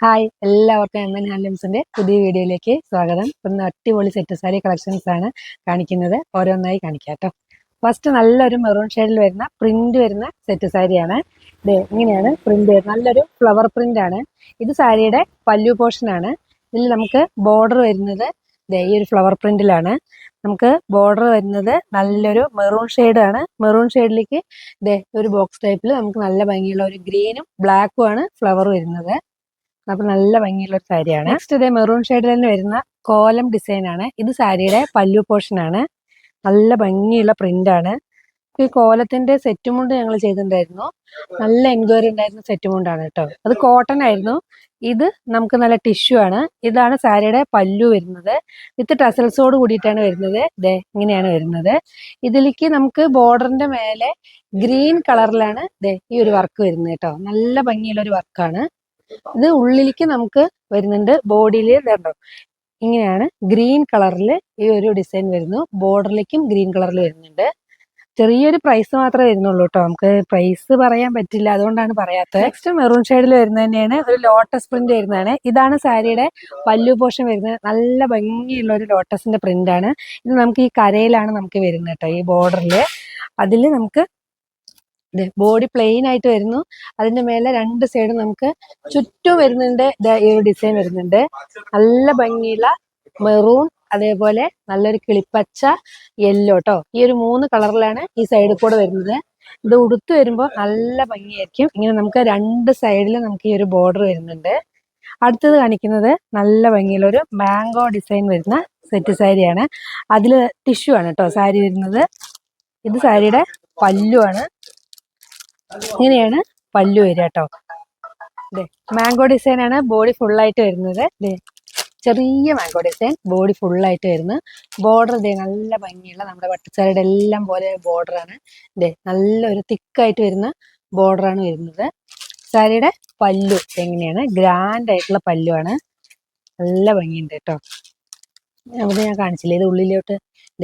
Hi എല്ലാവർക്കും ഹാൻഡ്ലൂംസിന്റെ പുതിയ വീഡിയോയിലേക്ക് സ്വാഗതം. ഇന്ന് അടിപൊളി സെറ്റ് സാരി കളക്ഷൻസ് ആണ് കാണിക്കുന്നത്. ഓരോന്നായി കാണിക്കാം കേട്ടോ. ഫസ്റ്റ് നല്ലൊരു മെറൂൺ ഷെയ്ഡിൽ വരുന്ന പ്രിന്റ് വരുന്ന സെറ്റ് സാരിയാണ്. ഇങ്ങനെയാണ് പ്രിന്റ്, നല്ലൊരു ഫ്ലവർ പ്രിന്റ് ആണ്. ഇത് സാരിയുടെ പല്ലു പോർഷൻ ആണ്. ഇതിൽ നമുക്ക് ബോർഡർ വരുന്നത് ഈ ഒരു ഫ്ലവർ പ്രിന്റിലാണ്. നമുക്ക് ബോർഡർ വരുന്നത് നല്ലൊരു മെറൂൺ ഷെയ്ഡ് ആണ്. മെറൂൺ ഷെയ്ഡിലേക്ക് ഒരു ബോക്സ് ടൈപ്പിൽ നമുക്ക് നല്ല ഭംഗിയുള്ള ഒരു ഗ്രീനും ബ്ലാക്കും ആണ് ഫ്ലവർ വരുന്നത്. അപ്പൊ നല്ല ഭംഗിയുള്ള ഒരു സാരിയാണ്. നെക്സ്റ്റ് ഇതേ മെറൂൺ ഷെയ്ഡിൽ തന്നെ വരുന്ന കോലം ഡിസൈൻ ആണ്. ഇത് സാരിയുടെ പല്ലു പോർഷൻ ആണ്. നല്ല ഭംഗിയുള്ള പ്രിന്റ് ആണ്. ഈ കോലത്തിന്റെ സെറ്റ് മുണ്ട് ഞങ്ങൾ ചെയ്തിട്ടുണ്ടായിരുന്നു. നല്ല എൻക്വയറി ഉണ്ടായിരുന്ന സെറ്റ് മുണ്ടാണ് കേട്ടോ. അത് കോട്ടൺ ആയിരുന്നു. ഇത് നമുക്ക് നല്ല ടിഷ്യൂ ആണ്. ഇതാണ് സാരിയുടെ പല്ലു വരുന്നത്. വിത്ത് ടസൽസോട് കൂടിയിട്ടാണ് വരുന്നത്. ഇങ്ങനെയാണ് വരുന്നത്. ഇതിലേക്ക് നമുക്ക് ബോർഡറിന്റെ മേലെ ഗ്രീൻ കളറിലാണ് ഈ ഒരു വർക്ക് വരുന്നത് കേട്ടോ. നല്ല ഭംഗിയുള്ള ഒരു വർക്കാണ്. ഇത് ഉള്ളിലേക്ക് നമുക്ക് വരുന്നുണ്ട്. ബോഡിയിൽ ഇതുണ്ടോ, ഇങ്ങനെയാണ് ഗ്രീൻ കളറിൽ ഈ ഒരു ഡിസൈൻ വരുന്നു. ബോർഡറിലേക്കും ഗ്രീൻ കളറിൽ വരുന്നുണ്ട്. ചെറിയൊരു പ്രൈസ് മാത്രമേ വരുന്നുള്ളൂ കേട്ടോ. നമുക്ക് പ്രൈസ് പറയാൻ പറ്റില്ല, അതുകൊണ്ടാണ് പറയാത്തത്. നെക്സ്റ്റ് മെറൂൺ ഷെയ്ഡിൽ വരുന്നത് തന്നെയാണ്. ഒരു ലോട്ടസ് പ്രിന്റ് വരുന്നതാണ്. ഇതാണ് സാരിയുടെ പല്ലു പോർഷൻ വരുന്നത്. നല്ല ഭംഗിയുള്ള ഒരു ലോട്ടസിന്റെ പ്രിന്റ് ആണ്. ഇത് നമുക്ക് ഈ കരയിലാണ് നമുക്ക് വരുന്നത് കേട്ടോ. ഈ ബോർഡറിൽ അതിൽ നമുക്ക് ബോഡി പ്ലെയിൻ ആയിട്ട് വരുന്നു. അതിന്റെ മേലെ രണ്ട് സൈഡും നമുക്ക് ചുറ്റും വരുന്നുണ്ട്. ഈ ഒരു ഡിസൈൻ വരുന്നുണ്ട്. നല്ല ഭംഗിയുള്ള മെറൂൺ, അതേപോലെ നല്ലൊരു കിളിപ്പച്ച, യെല്ലോ കേട്ടോ. ഈ ഒരു 3 കളറിലാണ് ഈ സൈഡിൽ കൂടെ വരുന്നത്. ഇത് ഉടുത്ത് വരുമ്പോൾ നല്ല ഭംഗിയായിരിക്കും. ഇങ്ങനെ നമുക്ക് രണ്ട് സൈഡിലും നമുക്ക് ഈ ഒരു ബോർഡർ വരുന്നുണ്ട്. അടുത്തത് കാണിക്കുന്നത് നല്ല ഭംഗിയുള്ള ഒരു മാംഗോ ഡിസൈൻ വരുന്ന സെറ്റ് സാരിയാണ്. അതില് ടിഷ്യൂ ആണ് കേട്ടോ സാരി വരുന്നത്. ഇത് സാരിയുടെ പല്ലു ആണ്. ഇങ്ങനെയാണ് പല്ലു വരിക കേട്ടോ. മാംഗോ ഡിസൈൻ ആണ്. ബോഡി ഫുള്ളായിട്ട് വരുന്നത്. ചെറിയ മാംഗോ ഡിസൈൻ, ബോഡി ഫുള്ളായിട്ട് വരുന്നു. ബോർഡർ നല്ല ഭംഗിയുള്ള നമ്മുടെ പട്ടുസാരിയുടെ എല്ലാം പോലെ ബോർഡറാണ്. നല്ലൊരു തിക്കായിട്ട് വരുന്ന ബോർഡറാണ് വരുന്നത്. സാരിയുടെ പല്ലു എങ്ങനെയാണ്, ഗ്രാൻഡ് ആയിട്ടുള്ള പല്ലു ആണ്. നല്ല ഭംഗിയുണ്ട് കേട്ടോ. അവിടെ ഞാൻ കാണിച്ചില്ലേ, ഇത് ഉള്ളിലോട്ട്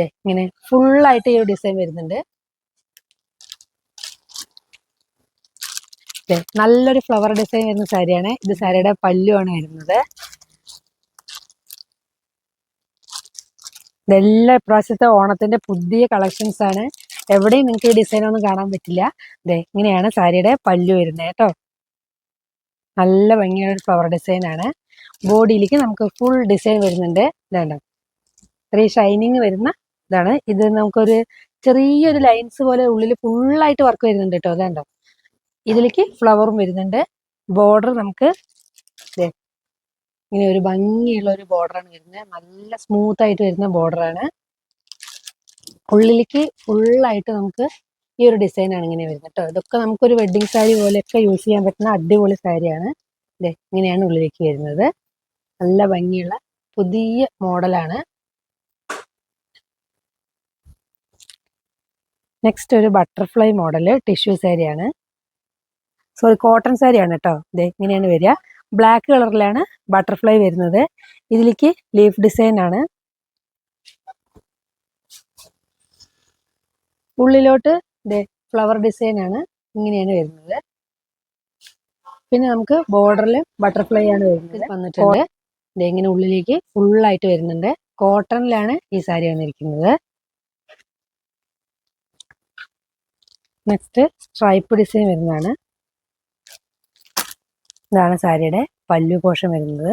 ഇങ്ങനെ ഫുള്ളായിട്ട് ഈ ഒരു ഡിസൈൻ വരുന്നുണ്ട്. നല്ലൊരു ഫ്ലവർ ഡിസൈൻ വരുന്ന സാരിയാണ്. ഇത് സാരിയുടെ പല്ലു ആണ് വരുന്നത്. ഇതെല്ലാം ഇപ്രാവശ്യത്തെ ഓണത്തിന്റെ പുതിയ കളക്ഷൻസ് ആണ്. എവിടെയും നിങ്ങൾക്ക് ഈ ഡിസൈൻ ഒന്നും കാണാൻ പറ്റില്ല. ഇങ്ങനെയാണ് സാരിയുടെ പല്ലു വരുന്നത് കേട്ടോ. നല്ല ഭംഗിയുള്ള ഒരു ഫ്ലവർ ഡിസൈൻ ആണ്. ബോഡിയിലേക്ക് നമുക്ക് ഫുൾ ഡിസൈൻ വരുന്നുണ്ട്. ഇതാണ് ഇത്രയും ഷൈനിങ് വരുന്ന ഇതാണ്. ഇത് നമുക്കൊരു ചെറിയൊരു ലൈൻസ് പോലെ ഉള്ളിൽ ഫുള്ളായിട്ട് വർക്ക് വരുന്നുണ്ട് കേട്ടോ. അതാണ്ടോ, ഇതിലേക്ക് ഫ്ലവറും വരുന്നുണ്ട്. ബോർഡർ നമുക്ക് ഇങ്ങനെ ഒരു ഭംഗിയുള്ള ഒരു ബോർഡറാണ് വരുന്നത്. നല്ല സ്മൂത്ത് ആയിട്ട് വരുന്ന ബോർഡറാണ്. ഉള്ളിലേക്ക് ഫുള്ളായിട്ട് നമുക്ക് ഈ ഒരു ഡിസൈൻ ആണ് ഇങ്ങനെ വരുന്നത് കേട്ടോ. ഇതൊക്കെ നമുക്കൊരു വെഡ്ഡിങ് സാരി പോലെയൊക്കെ യൂസ് ചെയ്യാൻ പറ്റുന്ന അടിപൊളി സാരിയാണ്. ഇങ്ങനെയാണ് ഉള്ളിലേക്ക് വരുന്നത്. നല്ല ഭംഗിയുള്ള പുതിയ മോഡലാണ്. നെക്സ്റ്റ് ഒരു ബട്ടർഫ്ലൈ മോഡല് ടിഷ്യൂ സാരിയാണ്. സോറി, കോട്ടൺ സാരിയാണ് കേട്ടോ. ഇങ്ങനെയാണ് വരിക. ബ്ലാക്ക് കളറിലാണ് ബട്ടർഫ്ലൈ വരുന്നത്. ഇതിലേക്ക് ലീഫ് ഡിസൈൻ ആണ്. ഉള്ളിലോട്ട് ഫ്ലവർ ഡിസൈൻ ആണ്. ഇങ്ങനെയാണ് വരുന്നത്. പിന്നെ നമുക്ക് ബോർഡറിൽ ബട്ടർഫ്ലൈ ആണ് വരുന്നത് വന്നിട്ടുണ്ട്. ഇങ്ങനെ ഉള്ളിലേക്ക് ഫുള്ളായിട്ട് വരുന്നുണ്ട്. കോട്ടണിലാണ് ഈ സാരി വന്നിരിക്കുന്നത്. നെക്സ്റ്റ് സ്ട്രൈപ്പ് ഡിസൈൻ വരുന്നതാണ്. ഇതാണ് സാരിയുടെ പല്ലു പോർഷൻ വരുന്നത്.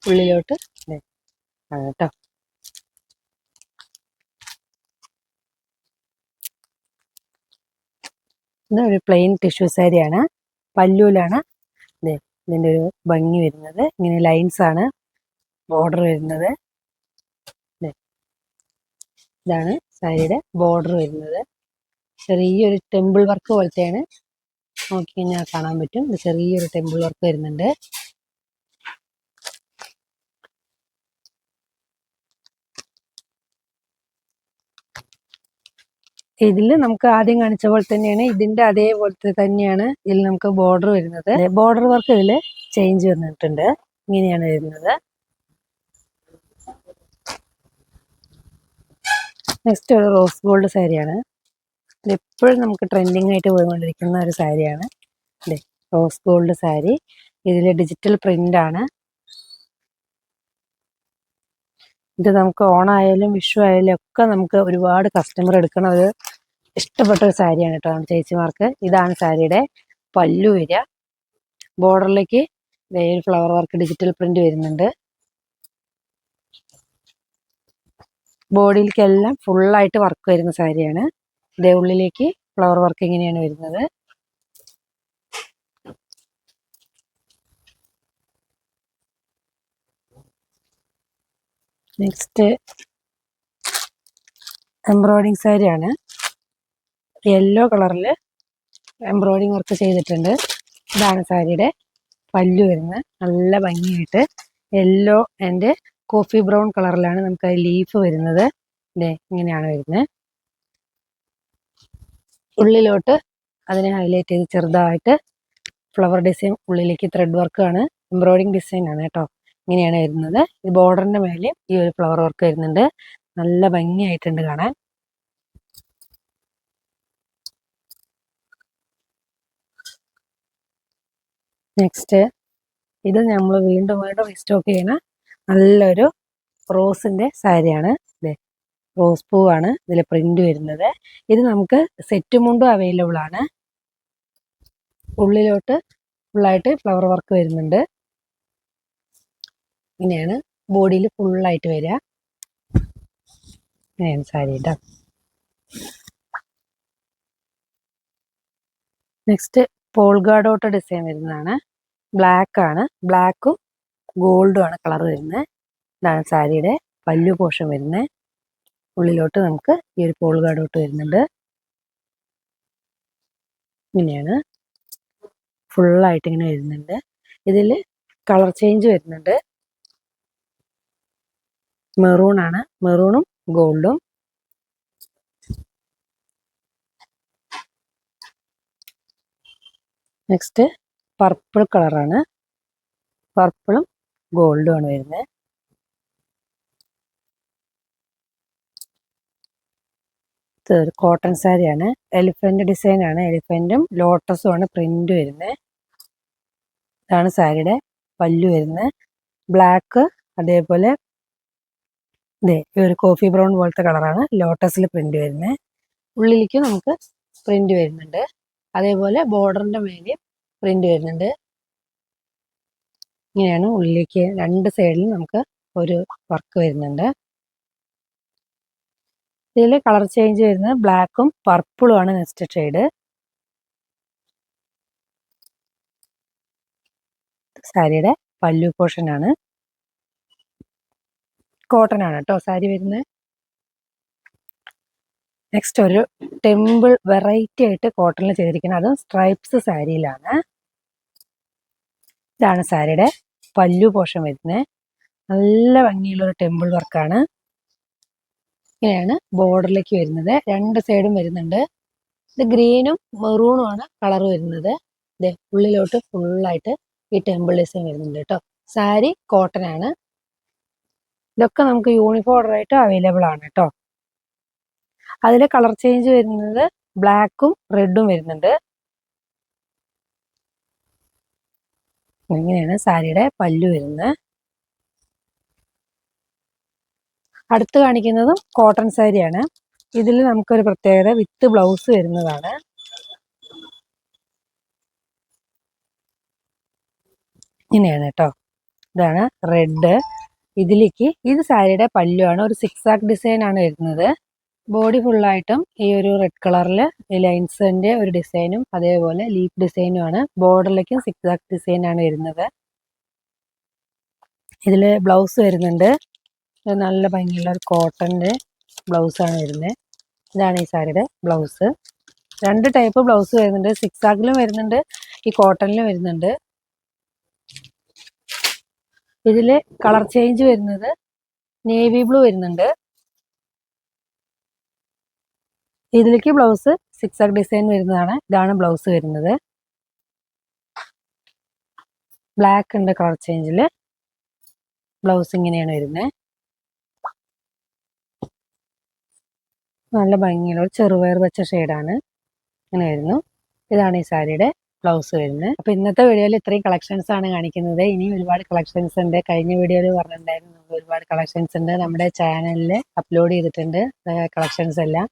ഉള്ളിലോട്ട് ആണ് കേട്ടോ. ഇത് ഒരു പ്ലെയിൻ ടിഷ്യൂ സാരിയാണ്. പല്ലുവിലാണ് ഇതിൻ്റെ ഒരു ഭംഗി വരുന്നത്. ഇങ്ങനെ ലൈൻസ് ആണ് ബോർഡർ വരുന്നത്. ഇതാണ് സാരിയുടെ ബോർഡർ വരുന്നത്. ചെറിയൊരു ടെമ്പിൾ വർക്ക് പോലത്തെയാണ്. നോക്കി കഴിഞ്ഞാൽ കാണാൻ പറ്റും. ഇത് ചെറിയൊരു ടെമ്പിൾ വർക്ക് വരുന്നുണ്ട്. ഇതിൽ നമുക്ക് ആദ്യം കാണിച്ച പോലെ തന്നെയാണ്. ഇതിന്റെ അതേപോലത്തെ തന്നെയാണ് ഇതിൽ നമുക്ക് ബോർഡർ വരുന്നത്. ബോർഡർ വർക്ക് ഇതിൽ ചേഞ്ച് വന്നിട്ടുണ്ട്. ഇങ്ങനെയാണ് വരുന്നത്. നെക്സ്റ്റ് ഒരു റോസ് ഗോൾഡ് സാരിയാണ്. ഇത് എപ്പോഴും നമുക്ക് ട്രെൻഡിങ് ആയിട്ട് പോയിക്കൊണ്ടിരിക്കുന്ന ഒരു സാരിയാണ്. Rose gold sari. ഇതിൽ ഡിജിറ്റൽ പ്രിന്റ് ആണ്. ഇത് നമുക്ക് ഓണായാലും വിഷു ആയാലും ഒക്കെ നമുക്ക് ഒരുപാട് കസ്റ്റമർ എടുക്കണ ഒരു ഇഷ്ടപ്പെട്ട ഒരു സാരിയാണ് കേട്ടോ ചേച്ചിമാർക്ക്. ഇതാണ് സാരിയുടെ പല്ലു വരിക. ബോർഡറിലേക്ക് ഫ്ലവർ വർക്ക് ഡിജിറ്റൽ പ്രിന്റ് വരുന്നുണ്ട്. ബോഡിയിലേക്കെല്ലാം ഫുള്ളായിട്ട് വർക്ക് വരുന്ന സാരിയാണ്. ഇതേ ഉള്ളിലേക്ക് ഫ്ലവർ വർക്ക് ഇങ്ങനെയാണ് വരുന്നത്. നെക്സ്റ്റ് എംബ്രോയിഡിങ് സാരിയാണ്. യെല്ലോ കളറിൽ എംബ്രോയിഡിങ് വർക്ക് ചെയ്തിട്ടുണ്ട്. ഇതാണ് സാരിയുടെ പല്ലു വരുന്നത്. നല്ല ഭംഗിയായിട്ട് യെല്ലോ ആൻഡ് കോഫി ബ്രൗൺ കളറിലാണ് നമുക്ക് ലീഫ് വരുന്നത്. ഇങ്ങനെയാണ് വരുന്നത്. ഉള്ളിലോട്ട് അതിനെ ഹൈലൈറ്റ് ചെയ്ത് ചെറുതായിട്ട് ഫ്ലവർ ഡിസൈൻ, ഉള്ളിലേക്ക് ത്രെഡ് വർക്കാണ്, എംബ്രോയിഡിങ് ഡിസൈൻ ആണ് കേട്ടോ. ഇങ്ങനെയാണ് വരുന്നത്. ഈ ബോർഡറിന്റെ മേലെ ഈ ഒരു ഫ്ലവർ വർക്ക് വരുന്നുണ്ട്. നല്ല ഭംഗിയായിട്ടുണ്ട് കാണാൻ. നെക്സ്റ്റ് ഇത് നമ്മൾ വീണ്ടും റീസ്റ്റോക്ക് ചെയ്യുന്ന നല്ലൊരു റോസിന്റെ സാരിയാണ്. റോസ് പൂവാണ് ഇതിൽ പ്രിന്റ് വരുന്നത്. ഇത് നമുക്ക് സെറ്റ് മുണ്ടും അവൈലബിൾ ആണ്. ഉള്ളിലോട്ട് ഫുള്ളായിട്ട് ഫ്ലവർ വർക്ക് വരുന്നുണ്ട്. ഇങ്ങനെയാണ് ബോഡിയിൽ ഫുള്ളായിട്ട് വരിക. ഇങ്ങനെയാണ് സാരി കേട്ടോ. നെക്സ്റ്റ് പോൾഗാഡോട്ട് ഡിസൈൻ വരുന്നതാണ്. ബ്ലാക്ക് ആണ്, ബ്ലാക്കും ഗോൾഡും ആണ് കളർ വരുന്നത്. ഇതാണ് സാരിയുടെ പല്ലു പോർഷൻ വരുന്നത്. ഉള്ളിലോട്ട് നമുക്ക് ഈ ഒരു പോൾഗാഡോട്ട് വരുന്നുണ്ട്. ഇങ്ങനെയാണ് ഫുള്ളായിട്ട് ഇങ്ങനെ വരുന്നുണ്ട്. ഇതിൽ കളർ ചേഞ്ച് വരുന്നുണ്ട്. മെറൂൺ ആണ്, മെറൂണും ഗോൾഡും. നെക്സ്റ്റ് പർപ്പിൾ കളറാണ്, പർപ്പിളും ഗോൾഡും ആണ് വരുന്നത്. ഒരു കോട്ടൺ സാരിയാണ്. എലിഫന്റ് ഡിസൈൻ ആണ്, എലിഫന്റും ലോട്ടസും ആണ് പ്രിന്റ് വരുന്നത്. ഇതാണ് സാരിയുടെ പല്ലു വരുന്നത്. ബ്ലാക്ക്, അതേപോലെ ഒരു കോഫി ബ്രൗൺ പോലത്തെ കളറാണ് ലോട്ടസിൽ പ്രിന്റ് വരുന്നത്. ഉള്ളിലേക്ക് നമുക്ക് പ്രിന്റ് വരുന്നുണ്ട്. അതേപോലെ ബോർഡറിന്റെ മേലെ പ്രിന്റ് വരുന്നുണ്ട്. ഇങ്ങനെയാണ് ഉള്ളിലേക്ക് രണ്ട് സൈഡിലും നമുക്ക് ഒരു വർക്ക് വരുന്നുണ്ട്. ഇതിൽ കളർ ചേഞ്ച് വരുന്നത് ബ്ലാക്കും പർപ്പിളും ആണ് നെക്സ്റ്റ് ഷെയ്ഡ്. സാരിയുടെ പല്ലു പോർഷൻ ആണ്. കോട്ടൺ ആണ് കേട്ടോ സാരി വരുന്നത്. നെക്സ്റ്റ് ഒരു ടെമ്പിൾ വെറൈറ്റി ആയിട്ട് കോട്ടണിൽ ചെയ്തിരിക്കുന്നത്, അതും സ്ട്രൈപ്സ് സാരിയിലാണ്. ഇതാണ് സാരിയുടെ പല്ലു പോർഷൻ വരുന്നത്. നല്ല ഭംഗിയുള്ള ഒരു ടെമ്പിൾ വർക്കാണ്. ഇങ്ങനെയാണ് ബോർഡറിലേക്ക് വരുന്നത്. രണ്ട് സൈഡും വരുന്നുണ്ട്. ഇത് ഗ്രീനും മെറൂണും ആണ് കളർ വരുന്നത്. ഉള്ളിലോട്ട് ഫുള്ളായിട്ട് ഈ ടെമ്പിൾ ഡിസൈൻ വരുന്നുണ്ട് കേട്ടോ. സാരി കോട്ടൺ ആണ്. ഇതൊക്കെ നമുക്ക് യൂണിഫോം ഓർഡർ ആയിട്ട് അവൈലബിൾ ആണ് കേട്ടോ. അതിൽ കളർ ചേഞ്ച് വരുന്നത് ബ്ലാക്കും റെഡും വരുന്നുണ്ട്. ഇങ്ങനെയാണ് സാരിയുടെ പല്ലു വരുന്നത്. അടുത്ത് കാണിക്കുന്നതും കോട്ടൺ സാരിയാണ്. ഇതിൽ നമുക്കൊരു പ്രത്യേകത വിത്ത് ബ്ലൗസ് വരുന്നതാണ്. ഇങ്ങനെയാണ് കേട്ടോ. ഇതാണ് റെഡ്. ഇതിലേക്ക് ഇത് സാരിയുടെ പല്ലുവാണ്. ഒരു സിക്സാക് ഡിസൈൻ ആണ് വരുന്നത്. ബോഡി ഫുള്ളായിട്ടും ഈ ഒരു റെഡ് കളറിൽ ലൈൻസിന്റെ ഒരു ഡിസൈനും അതേപോലെ ലീഫ് ഡിസൈനും ആണ്. ബോർഡറിലേക്കും സിക്സാക് ഡിസൈൻ ആണ് വരുന്നത്. ഇതിൽ ബ്ലൗസ് വരുന്നുണ്ട്. നല്ല ഭംഗിയുള്ള ഒരു കോട്ടന്റെ ബ്ലൗസ് ആണ് വരുന്നത്. ഇതാണ് ഈ സാരിയുടെ ബ്ലൗസ്. രണ്ട് ടൈപ്പ് ബ്ലൗസ് വരുന്നുണ്ട്. സിക്സാക്കിലും വരുന്നുണ്ട്, ഈ കോട്ടണിലും വരുന്നുണ്ട്. ഇതില് കളർ ചേഞ്ച് വരുന്നത് നേവി ബ്ലൂ വരുന്നുണ്ട്. ഇതിലേക്ക് ബ്ലൗസ് സിക്സാക് ഡിസൈൻ വരുന്നതാണ്. ഇതാണ് ബ്ലൗസ് വരുന്നത്. ബ്ലാക്ക് ഉണ്ട് കളർ ചേഞ്ചില്. ബ്ലൗസ് ഇങ്ങനെയാണ് വരുന്നത്. നല്ല ഭംഗിയുള്ള ഒരു ചെറുപയർ വെച്ച ഷെയ്ഡാണ്. ഇങ്ങനെ വരുന്നു. ഇതാണ് ഈ സാരിയുടെ ബ്ലൗസ് വരുന്നത്. അപ്പോൾ ഇന്നത്തെ വീഡിയോയിൽ ഇത്രയും കളക്ഷൻസ് ആണ് കാണിക്കുന്നത്. ഇനിയും ഒരുപാട് കളക്ഷൻസ് ഉണ്ട്. കഴിഞ്ഞ വീഡിയോയിൽ പറഞ്ഞിട്ടുണ്ടായിരുന്നു ഒരുപാട് കളക്ഷൻസ് ഉണ്ട് നമ്മുടെ ചാനലിൽ അപ്ലോഡ് ചെയ്തിട്ടുണ്ട്. കളക്ഷൻസ് എല്ലാം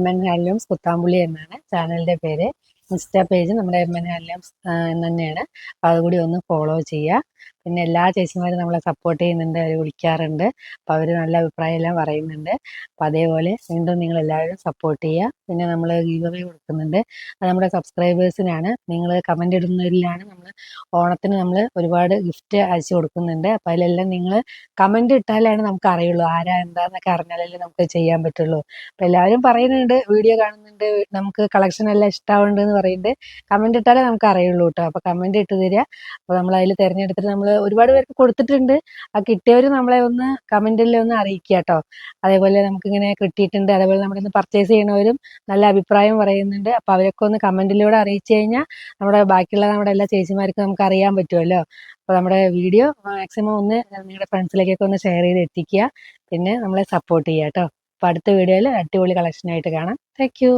MN ഹാൻഡ്ലൂംസ് കുത്താമ്പുള്ളി എന്നാണ് ചാനലിൻ്റെ പേര്. ഇൻസ്റ്റാ പേജ് നമ്മുടെ MN ഹാൻഡ്ലൂംസ് എന്ന് തന്നെയാണ്. അപ്പോൾ അതുകൂടി ഒന്ന് ഫോളോ ചെയ്യുക. പിന്നെ എല്ലാ ചേച്ചിമാരും നമ്മളെ സപ്പോർട്ട് ചെയ്യുന്നുണ്ട്, അവർ വിളിക്കാറുണ്ട്. അപ്പോൾ അവർ നല്ല അഭിപ്രായം എല്ലാം പറയുന്നുണ്ട്. അപ്പോൾ അതേപോലെ വീണ്ടും നിങ്ങൾ എല്ലാവരും സപ്പോർട്ട് ചെയ്യുക. പിന്നെ നമ്മൾ ഗീവ് അവേ കൊടുക്കുന്നുണ്ട്. അത് നമ്മുടെ സബ്സ്ക്രൈബേഴ്സിനാണ്. നിങ്ങൾ കമൻ്റ് ഇടുന്നതിലാണ് നമ്മൾ ഓണത്തിന് നമ്മൾ ഒരുപാട് ഗിഫ്റ്റ് അയച്ചു കൊടുക്കുന്നുണ്ട്. അപ്പോൾ അതിലെല്ലാം നിങ്ങൾ കമൻ്റ് ഇട്ടാലാണ് നമുക്ക് അറിയുള്ളൂ ആരാ എന്താന്നൊക്കെ അറിഞ്ഞാലല്ലേ നമുക്ക് ചെയ്യാൻ പറ്റുള്ളൂ. അപ്പോൾ എല്ലാവരും പറയുന്നുണ്ട്, വീഡിയോ കാണുന്നുണ്ട്, നമുക്ക് കളക്ഷൻ എല്ലാം ഇഷ്ടമാവുന്നുണ്ട് എന്ന് പറയുന്നുണ്ട്. കമൻ്റ് ഇട്ടാലേ നമുക്ക് അറിയുള്ളൂ കേട്ടോ. അപ്പോൾ കമൻ്റ് ഇട്ട് തരിക. അപ്പോൾ നമ്മൾ അതിൽ തിരഞ്ഞെടുത്തിട്ട് നമ്മൾ ഒരുപാട് പേർക്ക് കൊടുത്തിട്ടുണ്ട്. ആ കിട്ടിയവർ നമ്മളെ ഒന്ന് കമൻറ്റിൽ ഒന്ന് അറിയിക്കുക കേട്ടോ. അതേപോലെ നമുക്കിങ്ങനെ കിട്ടിയിട്ടുണ്ട്. അതേപോലെ നമ്മുടെ ഇന്ന് പർച്ചേസ് ചെയ്യണവരും നല്ല അഭിപ്രായം പറയുന്നുണ്ട്. അപ്പോൾ അവരൊക്കെ ഒന്ന് കമൻറ്റിലൂടെ അറിയിച്ചു കഴിഞ്ഞാൽ നമ്മുടെ ബാക്കിയുള്ള നമ്മുടെ എല്ലാ ചേച്ചിമാർക്കും നമുക്ക് അറിയാൻ പറ്റുമല്ലോ. അപ്പോൾ നമ്മുടെ വീഡിയോ മാക്സിമം ഒന്ന് നിങ്ങളുടെ ഫ്രണ്ട്സിലേക്കൊക്കെ ഒന്ന് ഷെയർ ചെയ്ത് എത്തിക്കുക. പിന്നെ നമ്മളെ സപ്പോർട്ട് ചെയ്യുക കേട്ടോ. അപ്പോൾ അടുത്ത വീഡിയോയിൽ അടിപൊളി കളക്ഷനായിട്ട് കാണാം. Thank you.